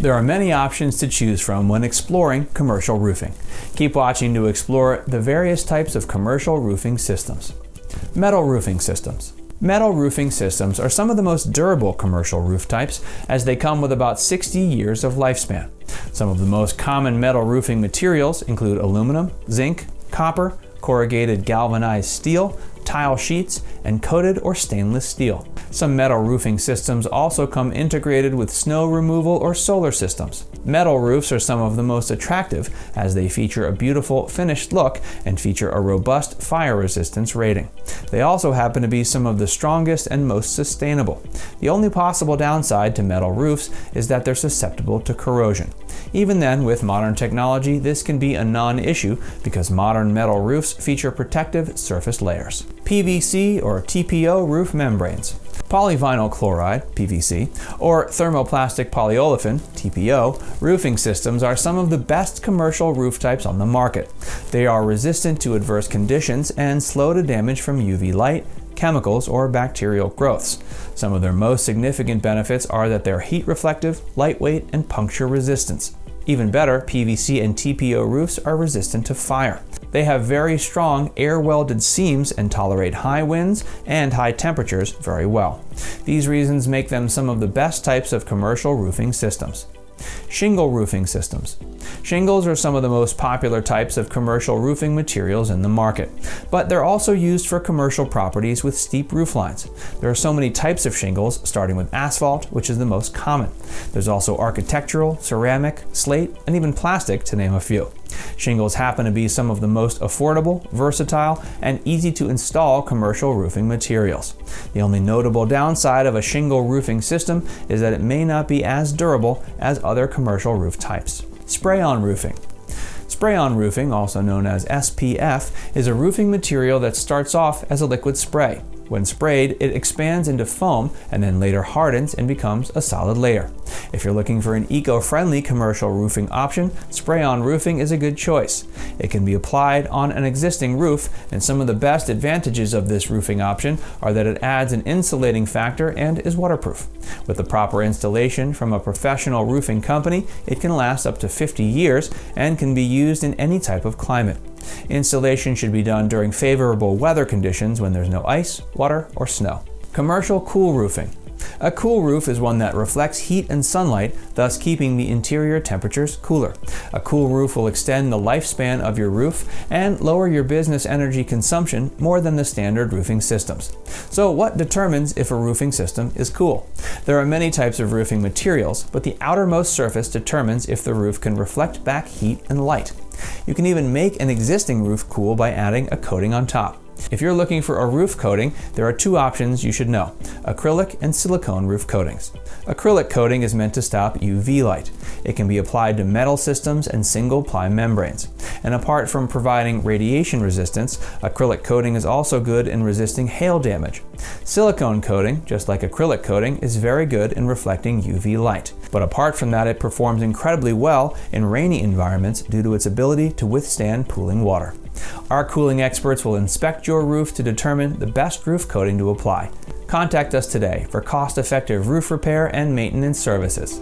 There are many options to choose from when exploring commercial roofing. Keep watching to explore the various types of commercial roofing systems. Metal roofing systems. Metal roofing systems are some of the most durable commercial roof types, as they come with about 60 years of lifespan. Some of the most common metal roofing materials include aluminum, zinc, copper, corrugated galvanized steel, tile sheets, and coated or stainless steel. Some metal roofing systems also come integrated with snow removal or solar systems. Metal roofs are some of the most attractive, as they feature a beautiful finished look and feature a robust fire resistance rating. They also happen to be some of the strongest and most sustainable. The only possible downside to metal roofs is that they're susceptible to corrosion. Even then, with modern technology, this can be a non-issue because modern metal roofs feature protective surface layers. PVC or TPO roof membranes. Polyvinyl chloride, PVC, or thermoplastic polyolefin, TPO, roofing systems are some of the best commercial roof types on the market. They are resistant to adverse conditions and slow to damage from UV light, chemicals, or bacterial growths. Some of their most significant benefits are that they're heat reflective, lightweight, and puncture resistant. Even better, PVC and TPO roofs are resistant to fire. They have very strong air-welded seams and tolerate high winds and high temperatures very well. These reasons make them some of the best types of commercial roofing systems. Shingle roofing systems. Shingles are some of the most popular types of commercial roofing materials in the market, but they're also used for commercial properties with steep roof lines. There are so many types of shingles, starting with asphalt, which is the most common. There's also architectural, ceramic, slate, and even plastic, to name a few. Shingles happen to be some of the most affordable, versatile, and easy to install commercial roofing materials. The only notable downside of a shingle roofing system is that it may not be as durable as other commercial roof types. Spray-on roofing. Spray-on roofing, also known as SPF, is a roofing material that starts off as a liquid spray. When sprayed, it expands into foam and then later hardens and becomes a solid layer. If you're looking for an eco-friendly commercial roofing option, spray-on roofing is a good choice. It can be applied on an existing roof, and some of the best advantages of this roofing option are that it adds an insulating factor and is waterproof. With the proper installation from a professional roofing company, it can last up to 50 years and can be used in any type of climate. Installation should be done during favorable weather conditions when there's no ice, water, or snow. Commercial cool roofing. A cool roof is one that reflects heat and sunlight, thus keeping the interior temperatures cooler. A cool roof will extend the lifespan of your roof and lower your business energy consumption more than the standard roofing systems. So what determines if a roofing system is cool? There are many types of roofing materials, but the outermost surface determines if the roof can reflect back heat and light. You can even make an existing roof cool by adding a coating on top. If you're looking for a roof coating, there are two options you should know: acrylic and silicone roof coatings. Acrylic coating is meant to stop UV light. It can be applied to metal systems and single-ply membranes. And apart from providing radiation resistance, acrylic coating is also good in resisting hail damage. Silicone coating, just like acrylic coating, is very good in reflecting UV light. But apart from that, it performs incredibly well in rainy environments due to its ability to withstand pooling water. Our cooling experts will inspect your roof to determine the best roof coating to apply. Contact us today for cost-effective roof repair and maintenance services.